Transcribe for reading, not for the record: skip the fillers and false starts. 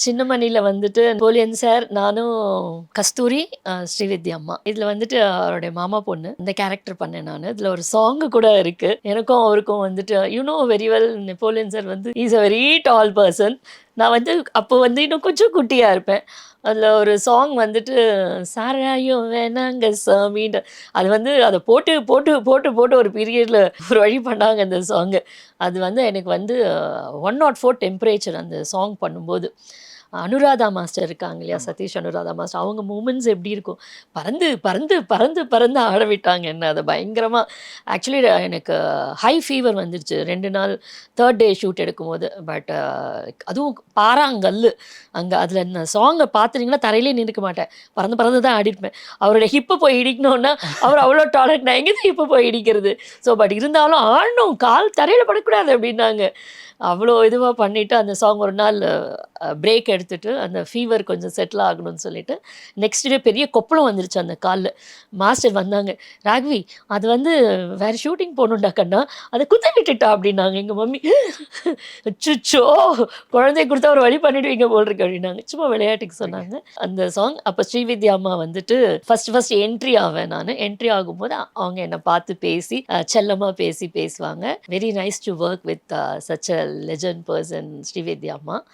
சின்னமணில வந்துட்டு போலியன் சார், நானும் கஸ்தூரி, ஸ்ரீவித்யா அம்மா. இதுல வந்துட்டு அவருடைய மாமா பொண்ணு. இந்த கேரக்டர் பண்ணேன் நானு. இதுல ஒரு சாங் கூட இருக்கு. எனக்கும் அவருக்கும் வந்துட்டு you know very well Napoleon sir வந்து is a very tall person. நான் வந்து அப்போ வந்து இன்னும் கொஞ்சம் குட்டியா இருப்பேன். அதில ஒரு சாங் வந்துட்டு சாராயம் வேணாங்க சாமின்ட்டு அது வந்து அத போட்டு, போட்டு, போட்டு, போட்டு ஒரு பீரியட்ல ஒரு வழி பண்ணாங்க அந்த சாங்க. அது வந்து எனக்கு வந்து 104 டெம்பரேச்சர் அந்த சாங் பண்ணும்போது. அனுராதா மாஸ்டர் இருக்காங்க இல்லையா? ஆமா. சதீஷ் அனுராதா மாஸ்டர். அவங்க மூமெண்ட்ஸ் எப்படி இருக்கும்? பறந்து, பறந்து, பறந்து, பறந்து ஆட விட்டாங்க என்ன. அத பயங்கரமா ஆக்சுவலி எனக்கு ஹை ஃபீவர் வந்துருச்சு 2 நாள் 3 டே ஷூட் எடுக்கும்போது. பட் அதுவும் பாறாங்கல்லு. அங்க அதில இந்த சாங்க பார்த்துட்டீங்கன்னா தரையிலேயே நின்னுக்க மாட்டேன். பறந்து பறந்து தான் ஆடிருப்பேன். அவருடைய ஹிப்ப போய் இடிக்கணும்னா, அவர் அவ்வளோ டாலரண்ட் நான் எங்கேருந்து ஹிப்ப போய் இடிக்கிறது? ஸோ பட் இருந்தாலும் ஆடணும். கால் தரையில படக்கூடாது அப்டின்னாங்க. அவ்வளோ இதுவா பண்ணிட்டு அந்த சாங் ஒரு நாள் பிரேக் எடுத்துட்டு, அந்த ஃபீவர் கொஞ்சம் செட்டில் ஆகணும்னு சொல்லிட்டு, நெக்ஸ்ட் டே பெரிய கொப்பளம் வந்துருச்சு அந்த கால்ல. மாஸ்டர் வந்தாங்க. "ராகவி, அது வந்து வேற ஷூட்டிங் போணும்டா கண்ணா, அத குத்த விட்டுட்டா" அப்டின்னாங்க எங்க மம்மி. அச்சச்சோ! குழந்தைய குடுத்தா ஒரு வழி பண்ணிடுவீங்க போல இருக்கு அப்டின்னாங்க. சும்மா விளையாட்டுக்கு சரிங்க. சொன்னாங்க. அந்த சாங் அப்ப ஸ்ரீவித்யா அம்மா வந்துட்டு ஃபர்ஸ்ட் என்ட்ரி ஆவேன் நானு. என்ட்ரி ஆகும்போது அவங்க என்ன பார்த்து பேசி, செல்லமா பேசுவாங்க. Very nice to work with such a legend person Srividya அம்மா.